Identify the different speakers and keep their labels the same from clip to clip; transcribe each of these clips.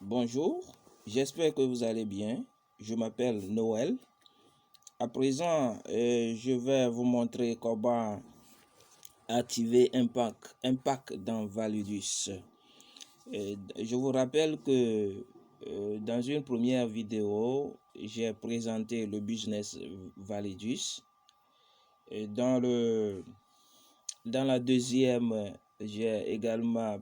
Speaker 1: Bonjour, j'espère que vous allez bien. Je m'appelle Noël. À présent, je vais vous montrer comment activer un pack dans Validus. Je vous rappelle que dans une première vidéo, j'ai présenté le business Validus. Et dans la deuxième, j'ai également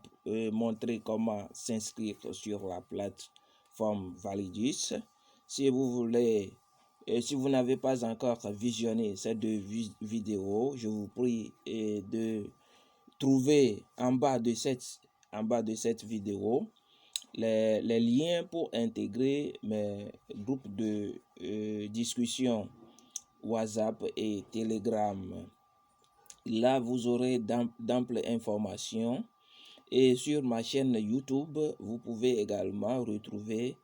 Speaker 1: montré comment s'inscrire sur la plateforme Validus. Si vous voulez, si vous n'avez pas encore visionné ces deux vidéos, je vous prie de trouver en bas de cette vidéo les liens pour intégrer mes groupes de discussion WhatsApp et Telegram. Là, vous aurez d'amples informations. Et sur ma chaîne YouTube, vous pouvez également retrouver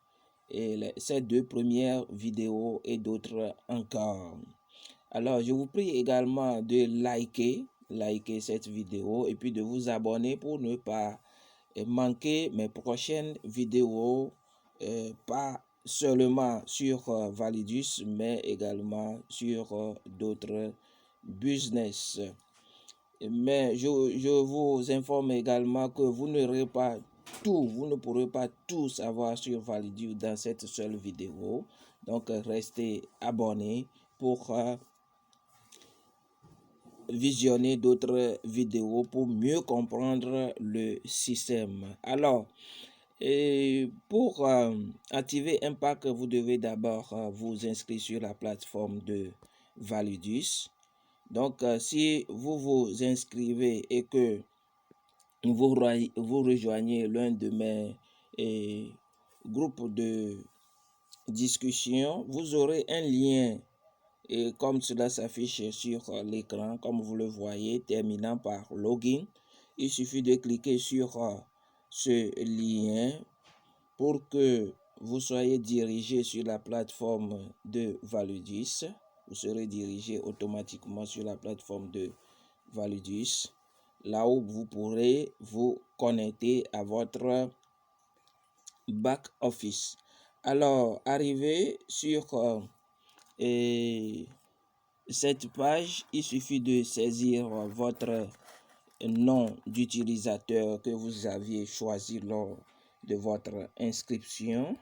Speaker 1: ces deux premières vidéos et d'autres encore. Alors, je vous prie également de liker cette vidéo et puis de vous abonner pour ne pas manquer mes prochaines vidéos, pas seulement sur Validus, mais également sur d'autres business. Mais je vous informe également que vous ne pourrez pas tout savoir sur Validus dans cette seule vidéo. Donc, restez abonnés pour visionner d'autres vidéos pour mieux comprendre le système. Alors, pour activer un pack, vous devez d'abord vous inscrire sur la plateforme de Validus. Donc, si vous vous inscrivez et que vous rejoignez l'un de mes groupes de discussion, vous aurez un lien et comme cela s'affiche sur l'écran, comme vous le voyez, terminant par login. Il suffit de cliquer sur ce lien pour que vous soyez dirigé sur la plateforme de Validus. Vous serez dirigé automatiquement sur la plateforme de Validus, là où vous pourrez vous connecter à votre back office. Alors, arrivé sur cette page, il suffit de saisir votre nom d'utilisateur que vous aviez choisi lors de votre inscription.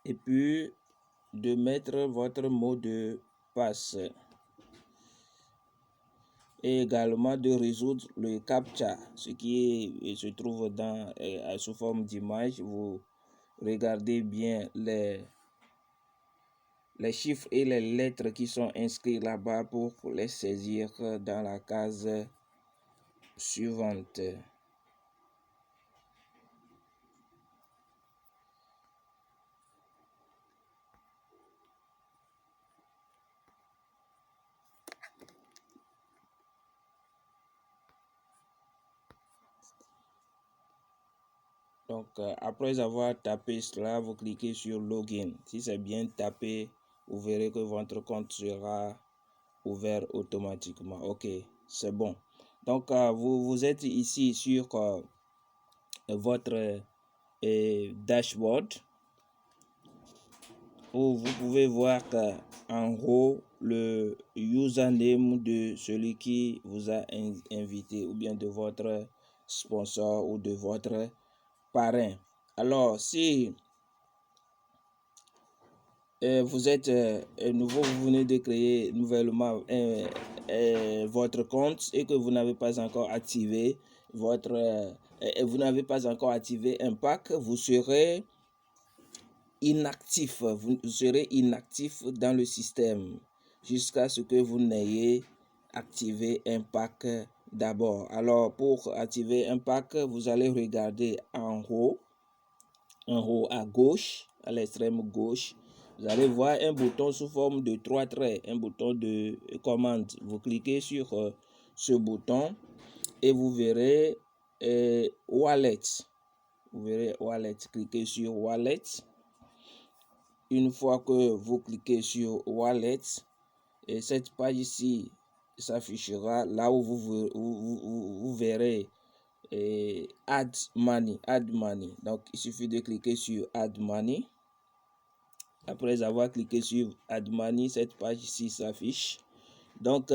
Speaker 1: Et puis de mettre votre mot de passe. Et également de résoudre le CAPTCHA, ce qui se trouve sous forme d'image. Vous regardez bien les chiffres et les lettres qui sont inscrits là-bas pour les saisir dans la case suivante. Donc, après avoir tapé cela, vous cliquez sur Login. Si c'est bien tapé, vous verrez que votre compte sera ouvert automatiquement. Ok, c'est bon. Donc, vous êtes ici sur votre dashboard où vous pouvez voir qu'en haut, le username de celui qui vous a invité ou bien de votre sponsor ou de votre parrain. Alors, si vous êtes nouveau, vous venez de créer nouvellement votre compte et que vous n'avez pas encore activé vous n'avez pas encore activé un pack, vous serez inactif. Vous serez inactif dans le système jusqu'à ce que vous n'ayez activé un pack d'abord. Alors, pour activer un pack, vous allez regarder en haut à gauche, à l'extrême gauche. Vous allez voir un bouton sous forme de 3 traits, un bouton de commande. Vous cliquez sur ce bouton et vous verrez Wallet. Vous verrez Wallet. Cliquez sur Wallet. Une fois que vous cliquez sur Wallet, et cette page ici s'affichera là où vous verrez Add Money. Donc, il suffit de cliquer sur Add Money. Après avoir cliqué sur Add Money, cette page ici s'affiche. Donc,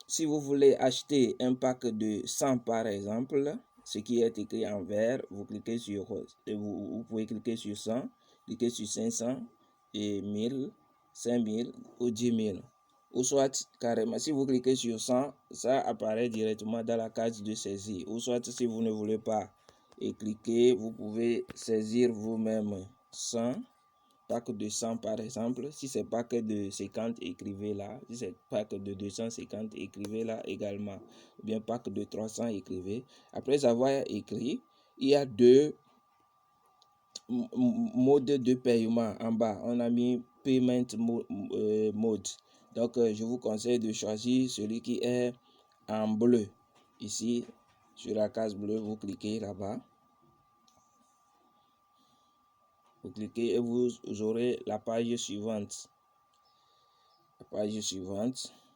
Speaker 1: si vous voulez acheter un pack de 100 par exemple, ce qui est écrit en vert, vous cliquez sur, vous pouvez cliquer sur 100, cliquer sur 500 et 1000, 5000 ou 10 000. Ou soit carrément, si vous cliquez sur 100, ça apparaît directement dans la case de saisie. Ou soit si vous ne voulez pas cliquer, vous pouvez saisir vous-même 100. Pack de 100 par exemple. Si c'est pack de 50, écrivez là. Si c'est pack de 250, écrivez là également. Ou bien pack de 300, écrivez. Après avoir écrit, il y a deux modes de paiement en bas. On a mis Payment Mode. Donc, je vous conseille de choisir celui qui est en bleu. Ici, sur la case bleue, vous cliquez là-bas. Vous cliquez et vous aurez la page suivante.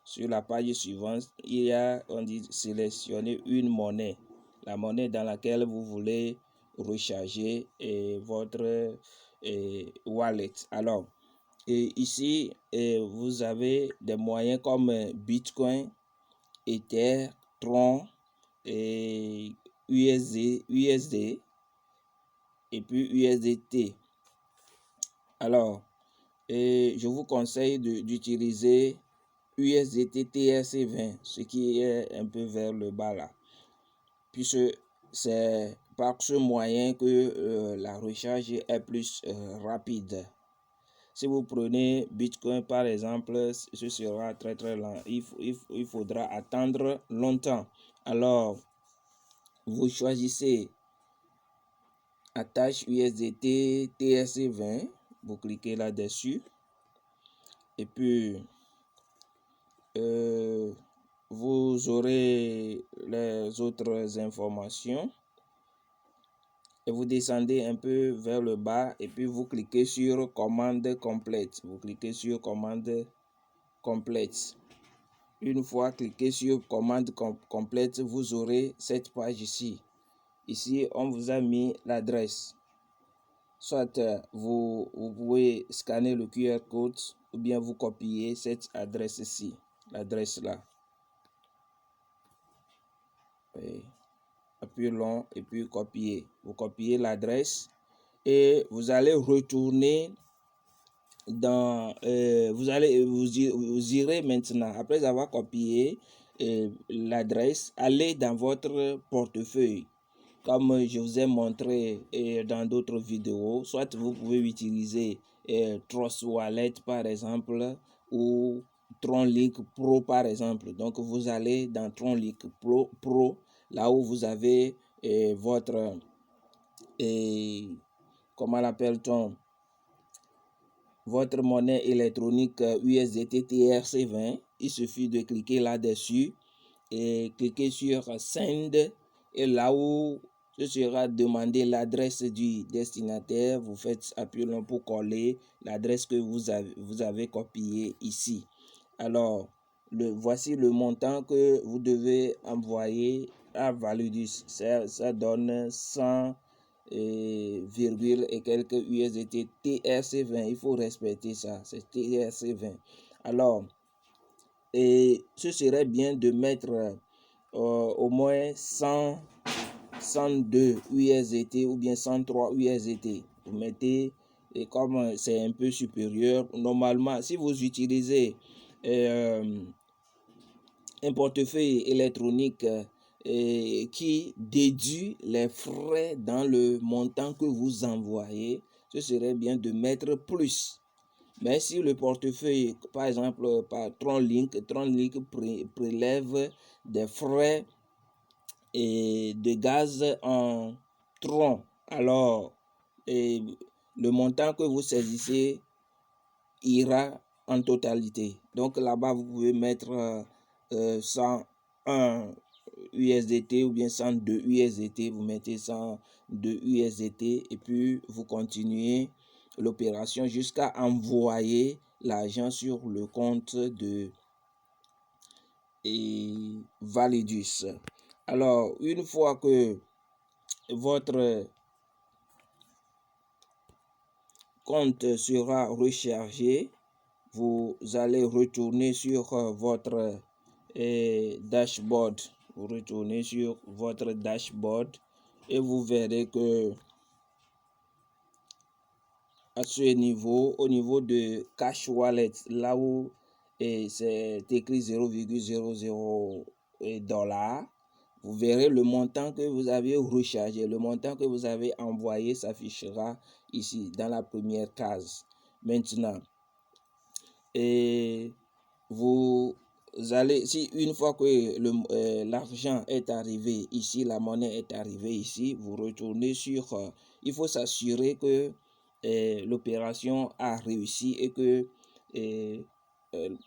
Speaker 1: Sur la page suivante, il y a, on dit, sélectionner une monnaie. La monnaie dans laquelle vous voulez recharger votre wallet. Alors, ici, vous avez des moyens comme Bitcoin, Ether, Tron, et USD et puis USDT. Alors, je vous conseille d'utiliser USDT TRC20, ce qui est un peu vers le bas là, puisque c'est par ce moyen que la recharge est plus rapide. Si vous prenez Bitcoin par exemple, ce sera très lent. Il faudra attendre longtemps. Alors, vous choisissez attache USDT TRC20, vous cliquez là-dessus et puis vous aurez les autres informations et vous descendez un peu vers le bas et puis vous cliquez sur commande complète. Une fois cliqué sur commande complète, vous aurez cette page ici. Ici, on vous a mis l'adresse. Soit vous pouvez scanner le QR code ou bien vous copiez cette adresse ici, l'adresse là. Oui. Appuyez long et puis copier. Vous copiez l'adresse et vous allez retourner dans vous irez maintenant après avoir copié l'adresse, allez dans votre portefeuille comme je vous ai montré dans d'autres vidéos. Soit vous pouvez utiliser Trust Wallet par exemple ou TronLink Pro par exemple. Donc vous allez dans TronLink Pro là où vous avez votre comment l'appelle-t-on, votre monnaie électronique USDT TRC20. Il suffit de cliquer là-dessus et cliquer sur Send et là où ce sera demandé l'adresse du destinataire, vous faites appui long pour coller l'adresse que vous avez copiée ici. Alors, voici le montant que vous devez envoyer à Validus. Ça donne 100 virgule et quelques USDT TRC20. Il faut respecter ça, c'est TRC20. Alors, ce serait bien de mettre au moins 102 USDT ou bien 103 USDT. Vous mettez, et comme c'est un peu supérieur, normalement, si vous utilisez un portefeuille électronique qui déduit les frais dans le montant que vous envoyez, ce serait bien de mettre plus. Mais si le portefeuille, par exemple, par TronLink prélève des frais de gaz en Tron, alors le montant que vous saisissez ira en totalité. Donc là-bas, vous pouvez mettre 101 USDT ou bien 102 USDT. Vous mettez 102 USDT et puis vous continuez l'opération jusqu'à envoyer l'argent sur le compte de et Validus. Alors, une fois que votre compte sera rechargé, vous allez retourner sur votre dashboard. Vous retournez sur votre dashboard et vous verrez que à ce niveau, au niveau de Cash Wallet, là où c'est écrit 0,00 $, vous verrez le montant que vous avez rechargé, le montant que vous avez envoyé s'affichera ici dans la première case. Maintenant, et vous allez, si une fois que l'argent est arrivé ici, la monnaie est arrivée ici, vous retournez sur, il faut s'assurer que l'opération a réussi et que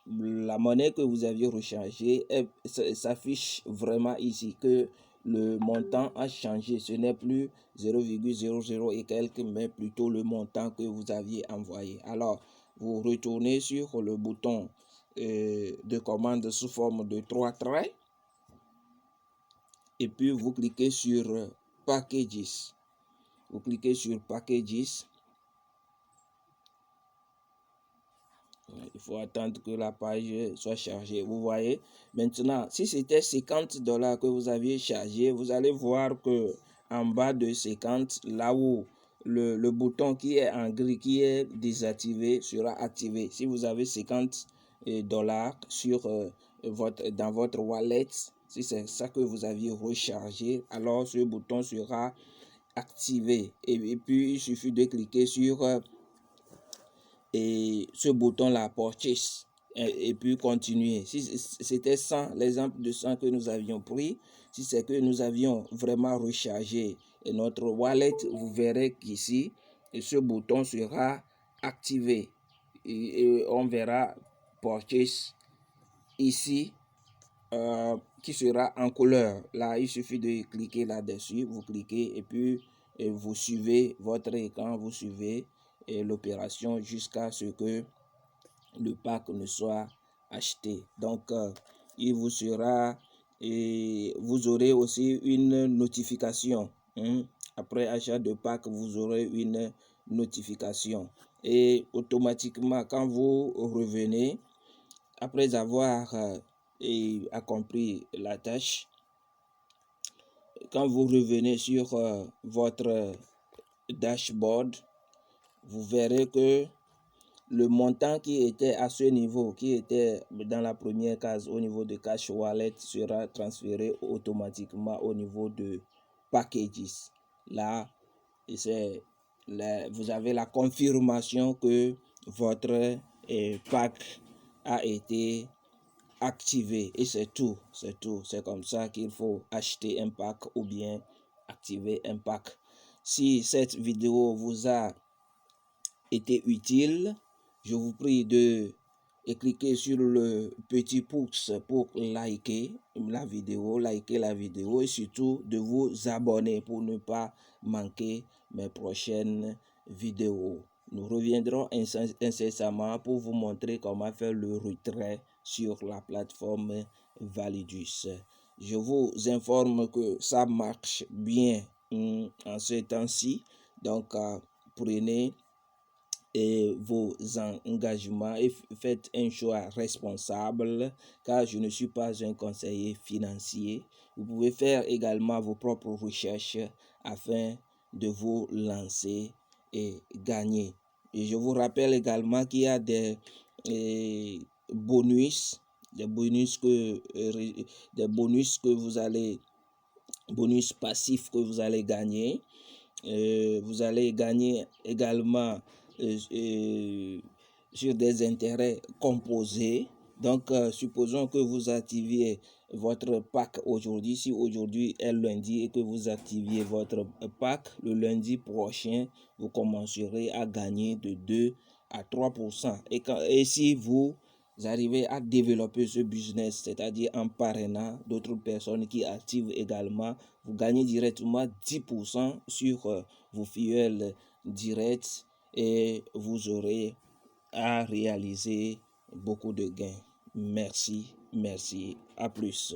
Speaker 1: la monnaie que vous aviez rechargée s'affiche vraiment ici, que le montant a changé. Ce n'est plus 0,00 et quelques, mais plutôt le montant que vous aviez envoyé. Alors, vous retournez sur le bouton de commande sous forme de 3 traits et puis vous cliquez sur Packages. Vous cliquez sur Packages. Il faut attendre que la page soit chargée. Vous voyez, maintenant, si c'était 50 $ que vous aviez chargé, vous allez voir que en bas de 50, là où le bouton qui est en gris, qui est désactivé, sera activé. Si vous avez 50 $ sur, dans votre wallet, si c'est ça que vous aviez rechargé, alors ce bouton sera activé. Et puis, il suffit de cliquer sur et ce bouton là, purchase, et puis continuer. Si c'était 100, l'exemple de 100 que nous avions pris, si c'est que nous avions vraiment rechargé notre wallet, vous verrez qu'ici ce bouton sera activé et on verra purchase ici qui sera en couleur. Là, il suffit de cliquer là-dessus, vous cliquez et puis vous suivez votre écran, vous suivez l'opération jusqu'à ce que le pack ne soit acheté. Donc, il vous sera et vous aurez aussi une notification. Après achat de pack, vous aurez une notification. Et automatiquement, quand vous revenez, après avoir accompli la tâche, quand vous revenez sur votre dashboard, vous verrez que le montant qui était à ce niveau, qui était dans la première case au niveau de Cash Wallet, sera transféré automatiquement au niveau de Packages. Là, vous avez la confirmation que votre pack a été activé et c'est tout. C'est comme ça qu'il faut acheter un pack ou bien activer un pack. Si cette vidéo vous a été utile, je vous prie de cliquer sur le petit pouce pour liker la vidéo et surtout de vous abonner pour ne pas manquer mes prochaines vidéos. Nous reviendrons incessamment pour vous montrer comment faire le retrait sur la plateforme Validus. Je vous informe que ça marche bien en ce temps-ci. Donc, prenez vos engagements et faites un choix responsable, car je ne suis pas un conseiller financier. Vous pouvez faire également vos propres recherches afin de vous lancer et gagner. Et je vous rappelle également qu'il y a des bonus passifs que vous allez gagner. Vous allez gagner également sur des intérêts composés. Donc, supposons que vous activiez votre pack aujourd'hui. Si aujourd'hui est lundi et que vous activiez votre pack, le lundi prochain, vous commencerez à gagner de 2 à 3%. Et si vous arrivez à développer ce business, c'est-à-dire en parrainant d'autres personnes qui activent également, vous gagnez directement 10% sur vos fuels directs et vous aurez à réaliser beaucoup de gains. Merci. Merci, à plus.